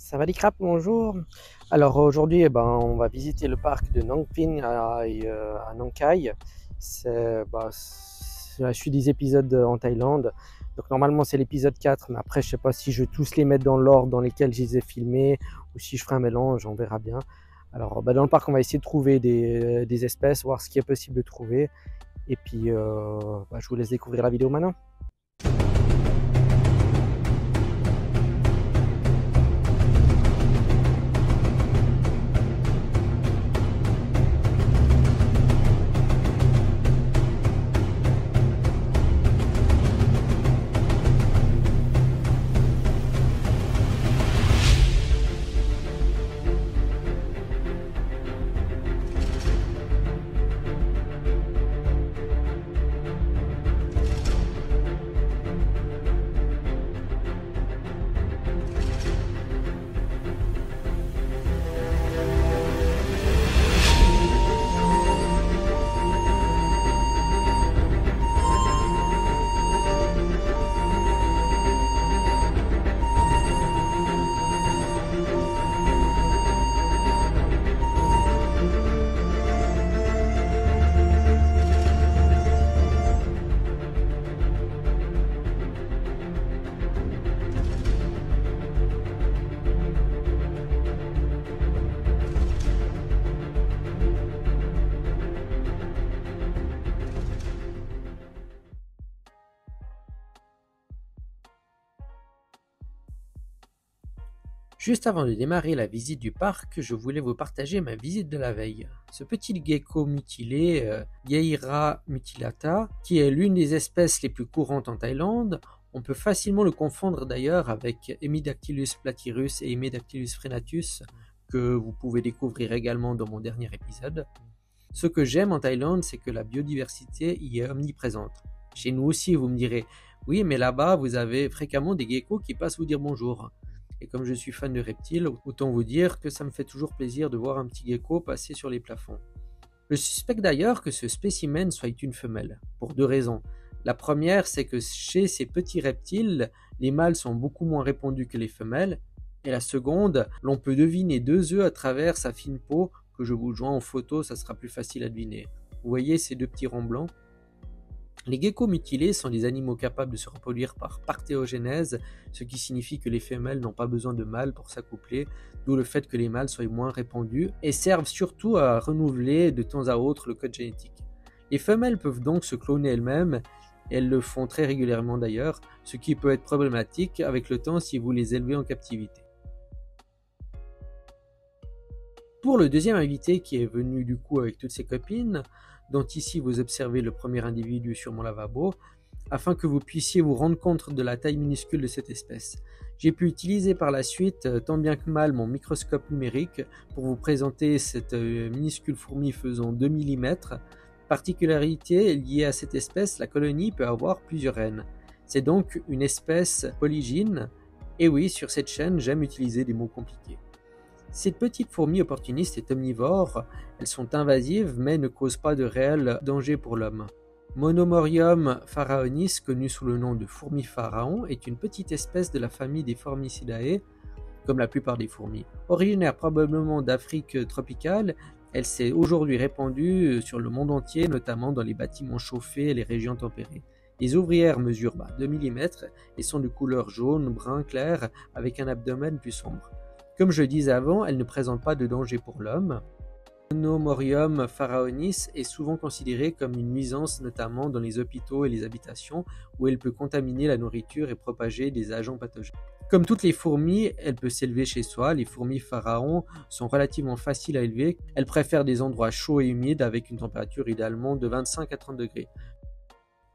Sawadee krap, bonjour. Alors aujourd'hui, on va visiter le parc de Nong Pin à Nong Khai. C'est la suite des épisodes en Thaïlande. Donc normalement c'est l'épisode 4, mais après je sais pas si je vais tous les mettre dans l'ordre dans lesquels je les ai filmés ou si je ferai un mélange, on verra bien. Alors dans le parc on va essayer de trouver des espèces, voir ce qui est possible de trouver. Et puis je vous laisse découvrir la vidéo maintenant. Juste avant de démarrer la visite du parc, je voulais vous partager ma visite de la veille. Ce petit gecko mutilé, Geiera mutilata, qui est l'une des espèces les plus courantes en Thaïlande, on peut facilement le confondre d'ailleurs avec Hemidactylus platyrus et Hemidactylus frenatus, que vous pouvez découvrir également dans mon dernier épisode. Ce que j'aime en Thaïlande, c'est que la biodiversité y est omniprésente. Chez nous aussi, vous me direz, oui, mais là-bas, vous avez fréquemment des geckos qui passent vous dire bonjour. Et comme je suis fan de reptiles, autant vous dire que ça me fait toujours plaisir de voir un petit gecko passer sur les plafonds. Je suspecte d'ailleurs que ce spécimen soit une femelle, pour deux raisons. La première, c'est que chez ces petits reptiles, les mâles sont beaucoup moins répandus que les femelles. Et la seconde, l'on peut deviner deux œufs à travers sa fine peau, que je vous joins en photo, ça sera plus facile à deviner. Vous voyez ces deux petits ronds blancs ? Les geckos mutilés sont des animaux capables de se reproduire par parthéogénèse, ce qui signifie que les femelles n'ont pas besoin de mâles pour s'accoupler, d'où le fait que les mâles soient moins répandus, et servent surtout à renouveler de temps à autre le code génétique. Les femelles peuvent donc se cloner elles-mêmes, et elles le font très régulièrement d'ailleurs, ce qui peut être problématique avec le temps si vous les élevez en captivité. Pour le deuxième invité qui est venu du coup avec toutes ses copines, dont ici vous observez le premier individu sur mon lavabo, afin que vous puissiez vous rendre compte de la taille minuscule de cette espèce. J'ai pu utiliser par la suite tant bien que mal mon microscope numérique pour vous présenter cette minuscule fourmi faisant 2 mm. Particularité liée à cette espèce, la colonie peut avoir plusieurs reines. C'est donc une espèce polygyne, et oui, sur cette chaîne, j'aime utiliser des mots compliqués. Ces petites fourmis opportunistes et omnivores, elles sont invasives mais ne causent pas de réel danger pour l'homme. Monomorium pharaonis, connu sous le nom de fourmi pharaon, est une petite espèce de la famille des Formicidae, comme la plupart des fourmis. Originaire probablement d'Afrique tropicale, elle s'est aujourd'hui répandue sur le monde entier, notamment dans les bâtiments chauffés et les régions tempérées. Les ouvrières mesurent 2 mm et sont de couleur jaune, brun clair, avec un abdomen plus sombre. Comme je le disais avant, elle ne présente pas de danger pour l'homme. Monomorium pharaonis est souvent considérée comme une nuisance, notamment dans les hôpitaux et les habitations, où elle peut contaminer la nourriture et propager des agents pathogènes. Comme toutes les fourmis, elle peut s'élever chez soi. Les fourmis pharaons sont relativement faciles à élever. Elles préfèrent des endroits chauds et humides avec une température idéalement de 25 à 30 degrés.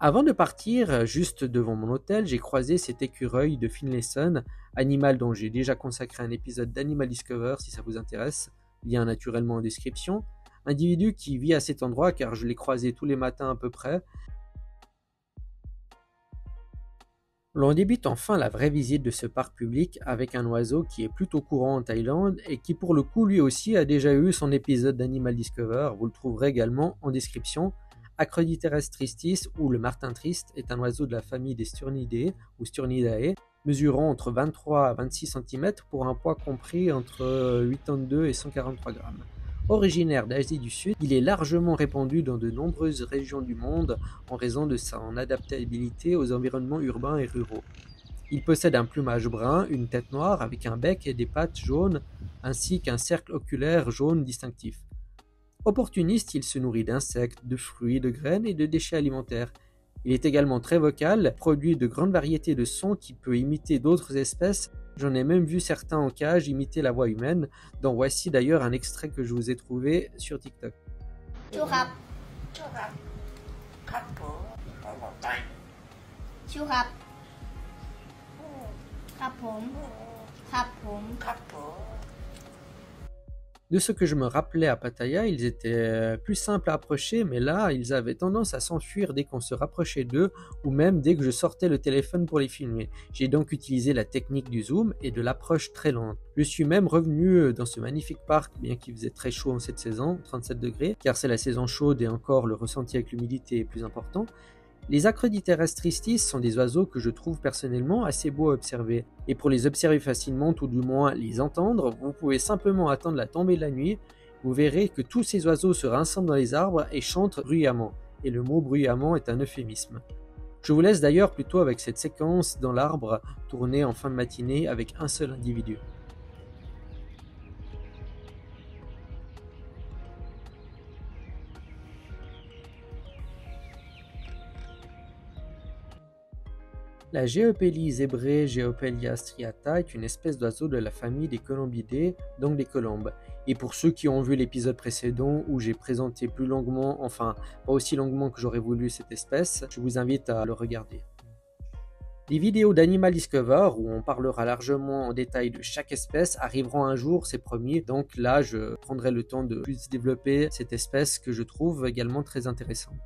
Avant de partir, juste devant mon hôtel, j'ai croisé cet écureuil de Finlayson, animal dont j'ai déjà consacré un épisode d'Animal Discover si ça vous intéresse, lien naturellement en description. Individu qui vit à cet endroit car je l'ai croisé tous les matins à peu près. L'on débute enfin la vraie visite de ce parc public avec un oiseau qui est plutôt courant en Thaïlande et qui pour le coup lui aussi a déjà eu son épisode d'Animal Discover, vous le trouverez également en description. Acroditeres tristis ou le martin triste est un oiseau de la famille des Sturnidae ou Sturnidae. mesurant entre 23 à 26 cm pour un poids compris entre 82 et 143 grammes. Originaire d'Asie du Sud, il est largement répandu dans de nombreuses régions du monde en raison de son adaptabilité aux environnements urbains et ruraux. Il possède un plumage brun, une tête noire avec un bec et des pattes jaunes, ainsi qu'un cercle oculaire jaune distinctif. Opportuniste, il se nourrit d'insectes, de fruits, de graines et de déchets alimentaires. Il est également très vocal, produit de grandes variétés de sons qui peut imiter d'autres espèces. J'en ai même vu certains en cage imiter la voix humaine, dont voici d'ailleurs un extrait que je vous ai trouvé sur TikTok. De ce que je me rappelais à Pattaya, ils étaient plus simples à approcher, mais là, ils avaient tendance à s'enfuir dès qu'on se rapprochait d'eux, ou même dès que je sortais le téléphone pour les filmer. J'ai donc utilisé la technique du zoom et de l'approche très lente. Je suis même revenu dans ce magnifique parc, bien qu'il faisait très chaud en cette saison, 37 degrés, car c'est la saison chaude et encore le ressenti avec l'humidité est plus important. Les Acroditerres tristis sont des oiseaux que je trouve personnellement assez beaux à observer. Et pour les observer facilement, ou du moins les entendre, vous pouvez simplement attendre la tombée de la nuit. Vous verrez que tous ces oiseaux se rassemblent dans les arbres et chantent bruyamment. Et le mot bruyamment est un euphémisme. Je vous laisse d'ailleurs plutôt avec cette séquence dans l'arbre tournée en fin de matinée avec un seul individu. La Géopélie zébrée Géopélia striata est une espèce d'oiseau de la famille des colombidés, donc des colombes. Et pour ceux qui ont vu l'épisode précédent où j'ai présenté plus longuement, enfin pas aussi longuement que j'aurais voulu cette espèce, je vous invite à le regarder. Les vidéos d'Animal Discover, où on parlera largement en détail de chaque espèce, arriveront un jour, c'est promis. Donc là, je prendrai le temps de plus développer cette espèce que je trouve également très intéressante.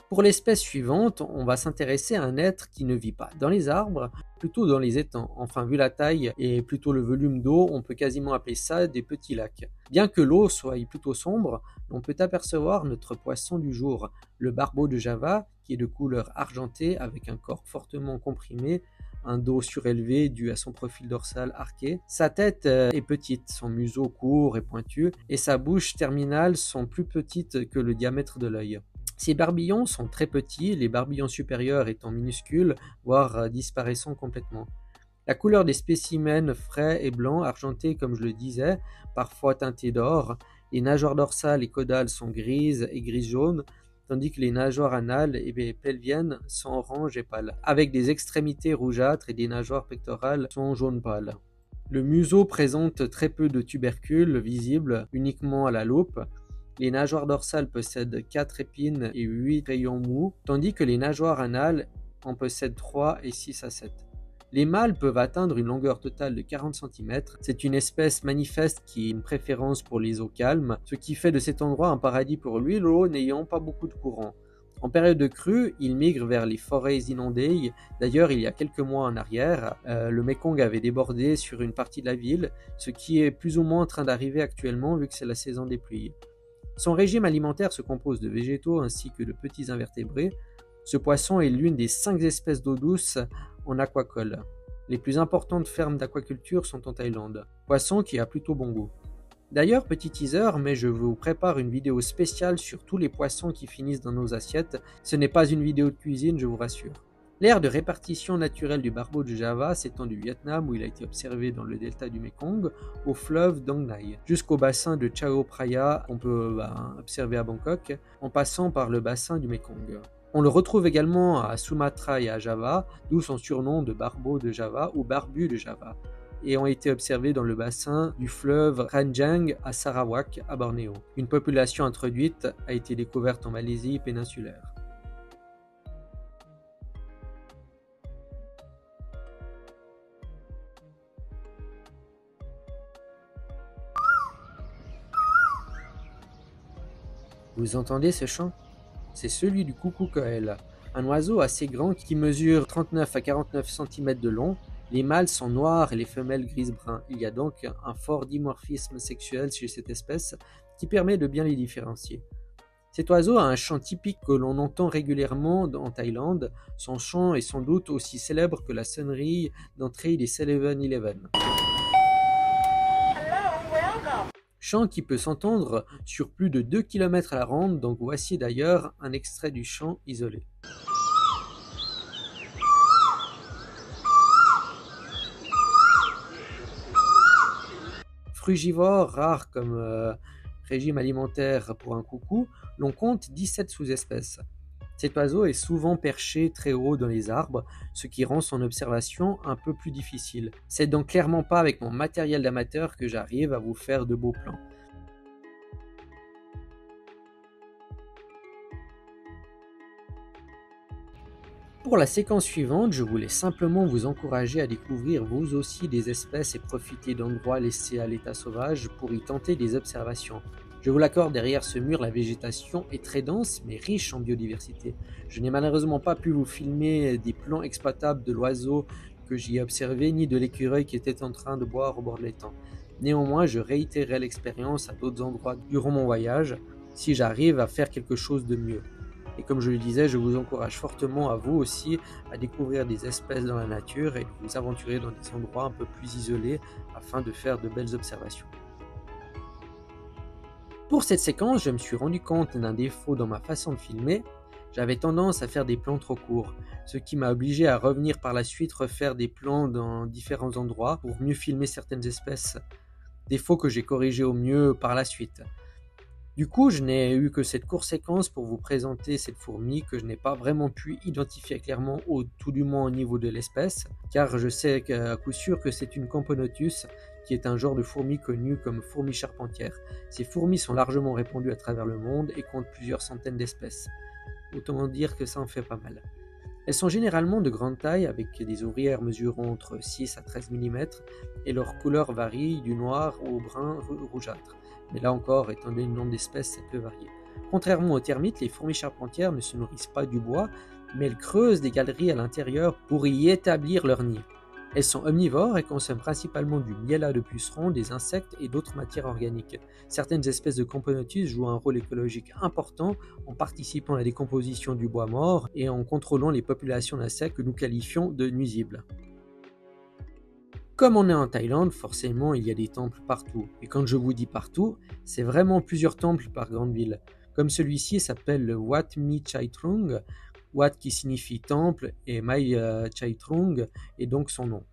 Pour l'espèce suivante, on va s'intéresser à un être qui ne vit pas dans les arbres, plutôt dans les étangs. Enfin, vu la taille et plutôt le volume d'eau, on peut quasiment appeler ça des petits lacs. Bien que l'eau soit plutôt sombre, on peut apercevoir notre poisson du jour, le barbeau de Java, qui est de couleur argentée avec un corps fortement comprimé, un dos surélevé dû à son profil dorsal arqué. Sa tête est petite, son museau court et pointu, et sa bouche terminale sont plus petites que le diamètre de l'œil. Ces barbillons sont très petits, les barbillons supérieurs étant minuscules, voire disparaissant complètement. La couleur des spécimens frais est blanc, argenté comme je le disais, parfois teinté d'or. Les nageoires dorsales et caudales sont grises et gris-jaune, tandis que les nageoires anales et pelviennes sont orange et pâles, avec des extrémités rougeâtres et des nageoires pectorales sont jaune pâle. Le museau présente très peu de tubercules visibles, uniquement à la loupe. Les nageoires dorsales possèdent 4 épines et 8 rayons mous, tandis que les nageoires anales en possèdent 3 et 6 à 7. Les mâles peuvent atteindre une longueur totale de 40 cm. C'est une espèce manifeste qui a une préférence pour les eaux calmes, ce qui fait de cet endroit un paradis pour lui, l'eau n'ayant pas beaucoup de courant. En période de crue, il migre vers les forêts inondées. D'ailleurs, il y a quelques mois en arrière, le Mekong avait débordé sur une partie de la ville, ce qui est plus ou moins en train d'arriver actuellement vu que c'est la saison des pluies. Son régime alimentaire se compose de végétaux ainsi que de petits invertébrés. Ce poisson est l'une des 5 espèces d'eau douce en aquacole. Les plus importantes fermes d'aquaculture sont en Thaïlande. Poisson qui a plutôt bon goût. D'ailleurs, petit teaser, mais je vous prépare une vidéo spéciale sur tous les poissons qui finissent dans nos assiettes. Ce n'est pas une vidéo de cuisine, je vous rassure. L'aire de répartition naturelle du barbeau de Java s'étend du Vietnam, où il a été observé dans le delta du Mekong, au fleuve Dong Nai, jusqu'au bassin de Chao Phraya, qu'on peut observer à Bangkok, en passant par le bassin du Mekong. On le retrouve également à Sumatra et à Java, d'où son surnom de barbeau de Java ou barbu de Java, et ont été observés dans le bassin du fleuve Ranjang à Sarawak, à Bornéo. Une population introduite a été découverte en Malaisie péninsulaire. Vous entendez ce chant? C'est celui du coucou Koel, un oiseau assez grand qui mesure 39 à 49 cm de long. Les mâles sont noirs et les femelles gris-brun. Il y a donc un fort dimorphisme sexuel chez cette espèce qui permet de bien les différencier. Cet oiseau a un chant typique que l'on entend régulièrement en Thaïlande. Son chant est sans doute aussi célèbre que la sonnerie d'entrée des 7-Eleven. Chant qui peut s'entendre sur plus de 2 km à la ronde, donc voici d'ailleurs un extrait du chant isolé. Frugivore, rare comme régime alimentaire pour un coucou, l'on compte 17 sous-espèces. Cet oiseau est souvent perché très haut dans les arbres, ce qui rend son observation un peu plus difficile. C'est donc clairement pas avec mon matériel d'amateur que j'arrive à vous faire de beaux plans. Pour la séquence suivante, je voulais simplement vous encourager à découvrir vous aussi des espèces et profiter d'endroits laissés à l'état sauvage pour y tenter des observations. Je vous l'accorde, derrière ce mur, la végétation est très dense mais riche en biodiversité. Je n'ai malheureusement pas pu vous filmer des plans exploitables de l'oiseau que j'y ai observé, ni de l'écureuil qui était en train de boire au bord de l'étang. Néanmoins, je réitérerai l'expérience à d'autres endroits durant mon voyage, si j'arrive à faire quelque chose de mieux. Et comme je le disais, je vous encourage fortement à vous aussi à découvrir des espèces dans la nature et de vous aventurer dans des endroits un peu plus isolés afin de faire de belles observations. Pour cette séquence, je me suis rendu compte d'un défaut dans ma façon de filmer. J'avais tendance à faire des plans trop courts, ce qui m'a obligé à revenir par la suite refaire des plans dans différents endroits pour mieux filmer certaines espèces. Défaut que j'ai corrigé au mieux par la suite. Du coup, je n'ai eu que cette courte séquence pour vous présenter cette fourmi que je n'ai pas vraiment pu identifier clairement, tout du moins au niveau de l'espèce, car je sais à coup sûr que c'est une Camponotus, qui est un genre de fourmi connu comme fourmi charpentière. Ces fourmis sont largement répandues à travers le monde et comptent plusieurs centaines d'espèces. Autant dire que ça en fait pas mal. Elles sont généralement de grande taille avec des ouvrières mesurant entre 6 à 13 mm et leur couleur varie du noir au brun rougeâtre. Mais là encore, étant donné le nombre d'espèces, ça peut varier. Contrairement aux termites, les fourmis charpentières ne se nourrissent pas du bois, mais elles creusent des galeries à l'intérieur pour y établir leur nid. Elles sont omnivores et consomment principalement du miel de pucerons, des insectes et d'autres matières organiques. Certaines espèces de Camponotus jouent un rôle écologique important en participant à la décomposition du bois mort et en contrôlant les populations d'insectes que nous qualifions de nuisibles. Comme on est en Thaïlande, forcément il y a des temples partout. Et quand je vous dis partout, c'est vraiment plusieurs temples par grande ville. Comme celui-ci s'appelle le Wat Mi Chai Trung, Wat qui signifie temple et Mai Chai Trung est donc son nom.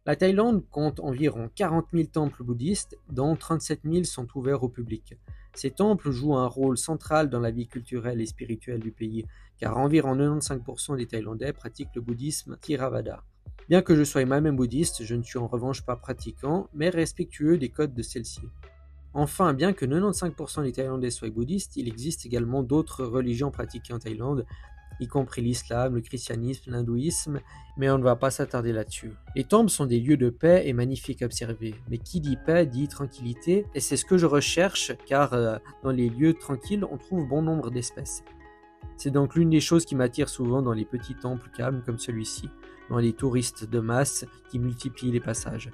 La Thaïlande compte environ 40 000 temples bouddhistes, dont 37 000 sont ouverts au public. Ces temples jouent un rôle central dans la vie culturelle et spirituelle du pays, car environ 95% des Thaïlandais pratiquent le bouddhisme Theravada. Bien que je sois moi-même bouddhiste, je ne suis en revanche pas pratiquant, mais respectueux des codes de celle-ci. Enfin, bien que 95% des Thaïlandais soient bouddhistes, il existe également d'autres religions pratiquées en Thaïlande, y compris l'islam, le christianisme, l'hindouisme, mais on ne va pas s'attarder là-dessus. Les temples sont des lieux de paix et magnifiques à observer, mais qui dit paix dit tranquillité, et c'est ce que je recherche, car dans les lieux tranquilles, on trouve bon nombre d'espèces. C'est donc l'une des choses qui m'attire souvent dans les petits temples calmes comme celui-ci, dans les touristes de masse qui multiplient les passages.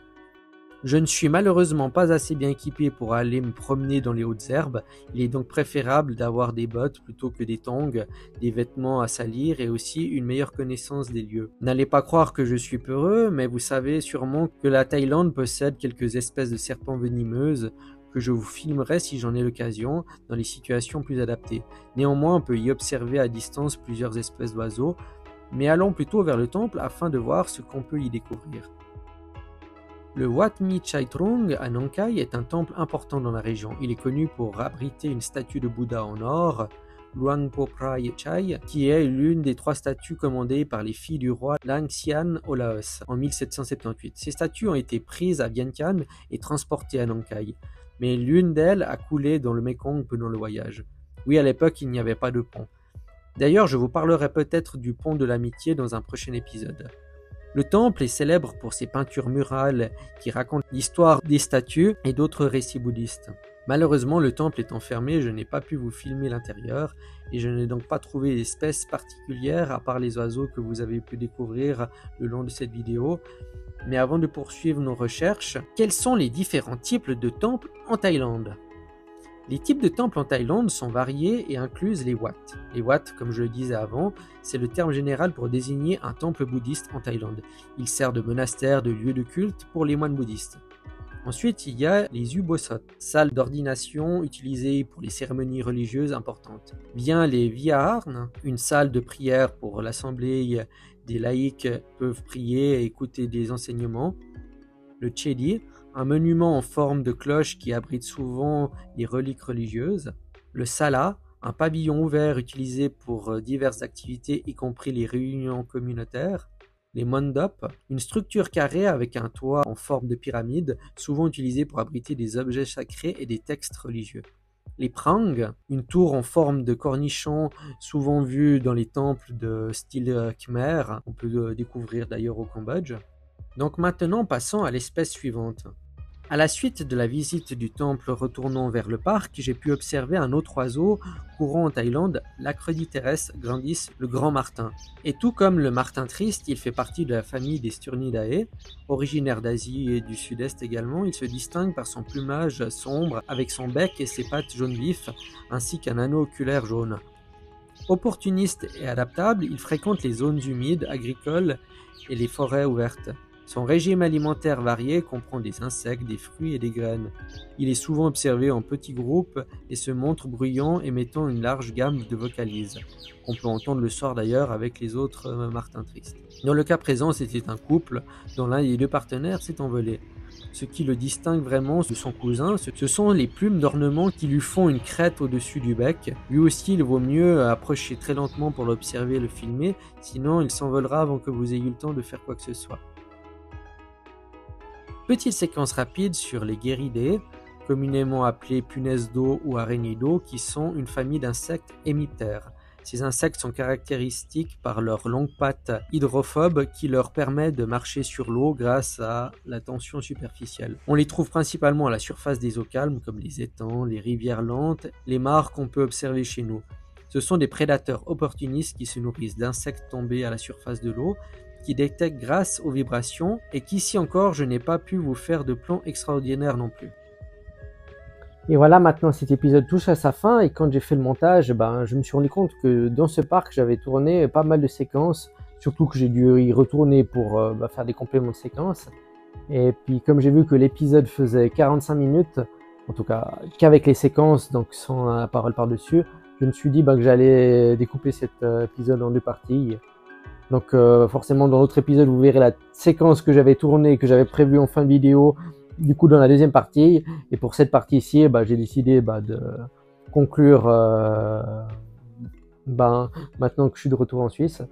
Je ne suis malheureusement pas assez bien équipé pour aller me promener dans les hautes herbes, il est donc préférable d'avoir des bottes plutôt que des tongs, des vêtements à salir et aussi une meilleure connaissance des lieux. N'allez pas croire que je suis peureux, mais vous savez sûrement que la Thaïlande possède quelques espèces de serpents venimeuses que je vous filmerai si j'en ai l'occasion dans les situations plus adaptées. Néanmoins, on peut y observer à distance plusieurs espèces d'oiseaux, mais allons plutôt vers le temple afin de voir ce qu'on peut y découvrir. Le Wat Mi Chai Trung à Nong Khai est un temple important dans la région. Il est connu pour abriter une statue de Bouddha en or, Luang Po Prai Chai, qui est l'une des 3 statues commandées par les filles du roi Lang Xian au Laos en 1778. Ces statues ont été prises à Vientiane et transportées à Nong Khai, mais l'une d'elles a coulé dans le Mekong pendant le voyage. Oui, à l'époque, il n'y avait pas de pont. D'ailleurs, je vous parlerai peut-être du pont de l'amitié dans un prochain épisode. Le temple est célèbre pour ses peintures murales qui racontent l'histoire des statues et d'autres récits bouddhistes. Malheureusement, le temple étant fermé, je n'ai pas pu vous filmer l'intérieur et je n'ai donc pas trouvé d'espèces particulières à part les oiseaux que vous avez pu découvrir le long de cette vidéo. Mais avant de poursuivre nos recherches, quels sont les différents types de temples en Thaïlande ? Les types de temples en Thaïlande sont variés et inclusent les Wat. Les Wat, comme je le disais avant, c'est le terme général pour désigner un temple bouddhiste en Thaïlande. Il sert de monastère, de lieu de culte pour les moines bouddhistes. Ensuite, il y a les Ubosot, salles d'ordination utilisées pour les cérémonies religieuses importantes. Vient les Viharn, une salle de prière pour l'assemblée des laïcs peuvent prier et écouter des enseignements. Le Chedi, un monument en forme de cloche qui abrite souvent les reliques religieuses. Le Sala, un pavillon ouvert utilisé pour diverses activités, y compris les réunions communautaires. Les Mondop, une structure carrée avec un toit en forme de pyramide, souvent utilisée pour abriter des objets sacrés et des textes religieux. Les Prang, une tour en forme de cornichon, souvent vue dans les temples de style Khmer, on peut découvrir d'ailleurs au Cambodge. Donc maintenant, passons à l'espèce suivante. À la suite de la visite du temple retournant vers le parc, j'ai pu observer un autre oiseau courant en Thaïlande, l'Acroditeres grandis, le grand martin. Et tout comme le martin triste, il fait partie de la famille des Sturnidae, originaire d'Asie et du Sud-Est également. Il se distingue par son plumage sombre, avec son bec et ses pattes jaune vif, ainsi qu'un anneau oculaire jaune. Opportuniste et adaptable, il fréquente les zones humides, agricoles et les forêts ouvertes. Son régime alimentaire varié comprend des insectes, des fruits et des graines. Il est souvent observé en petits groupes et se montre bruyant, émettant une large gamme de vocalises. On peut entendre le soir d'ailleurs avec les autres martins tristes. Dans le cas présent, c'était un couple dont l'un des deux partenaires s'est envolé. Ce qui le distingue vraiment de son cousin, ce sont les plumes d'ornement qui lui font une crête au-dessus du bec. Lui aussi, il vaut mieux approcher très lentement pour l'observer et le filmer, sinon il s'envolera avant que vous ayez eu le temps de faire quoi que ce soit. Petite séquence rapide sur les Guéridés, communément appelés punaises d'eau ou araignées d'eau, qui sont une famille d'insectes hémiptères. Ces insectes sont caractéristiques par leurs longues pattes hydrophobes qui leur permettent de marcher sur l'eau grâce à la tension superficielle. On les trouve principalement à la surface des eaux calmes comme les étangs, les rivières lentes, les mares qu'on peut observer chez nous. Ce sont des prédateurs opportunistes qui se nourrissent d'insectes tombés à la surface de l'eau, qui détectent grâce aux vibrations et qu'ici encore je n'ai pas pu vous faire de plan extraordinaire non plus. Et voilà, maintenant cet épisode touche à sa fin et quand j'ai fait le montage, je me suis rendu compte que dans ce parc j'avais tourné pas mal de séquences, surtout que j'ai dû y retourner pour faire des compléments de séquences. Et puis comme j'ai vu que l'épisode faisait 45 minutes, en tout cas qu'avec les séquences, donc sans la parole par-dessus, je me suis dit que j'allais découper cet épisode en deux parties. Donc forcément dans l'autre épisode vous verrez la séquence que j'avais tournée, que j'avais prévue en fin de vidéo, du coup dans la deuxième partie. Et pour cette partie ici, j'ai décidé de conclure maintenant que je suis de retour en Suisse.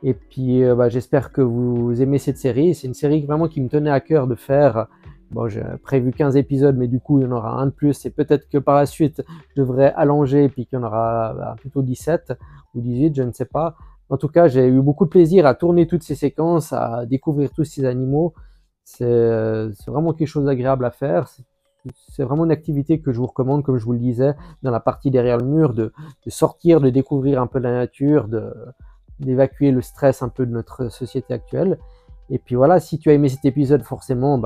Et puis j'espère que vous aimez cette série. C'est une série vraiment qui me tenait à cœur de faire. Bon, j'ai prévu 15 épisodes, mais du coup il y en aura un de plus. Et peut-être que par la suite je devrais allonger et puis qu'il y en aura plutôt 17 ou 18, je ne sais pas. En tout cas, j'ai eu beaucoup de plaisir à tourner toutes ces séquences, à découvrir tous ces animaux. C'est vraiment quelque chose d'agréable à faire. C'est vraiment une activité que je vous recommande, comme je vous le disais, dans la partie derrière le mur, de sortir, de découvrir un peu la nature, d'évacuer le stress un peu de notre société actuelle. Et puis voilà, si tu as aimé cet épisode, forcément,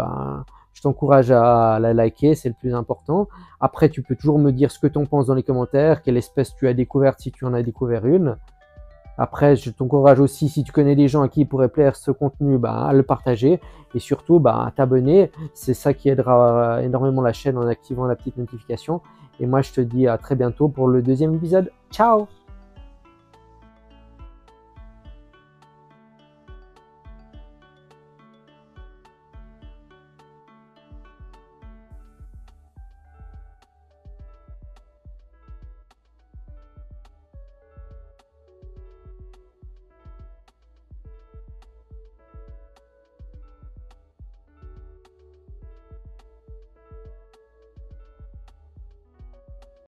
je t'encourage à la liker, c'est le plus important. Après, tu peux toujours me dire ce que tu en penses dans les commentaires, quelle espèce tu as découverte si tu en as découvert une. Après, je t'encourage aussi, si tu connais des gens à qui il pourrait plaire ce contenu, à le partager et surtout à t'abonner. C'est ça qui aidera énormément la chaîne en activant la petite notification. Et moi, je te dis à très bientôt pour le deuxième épisode. Ciao!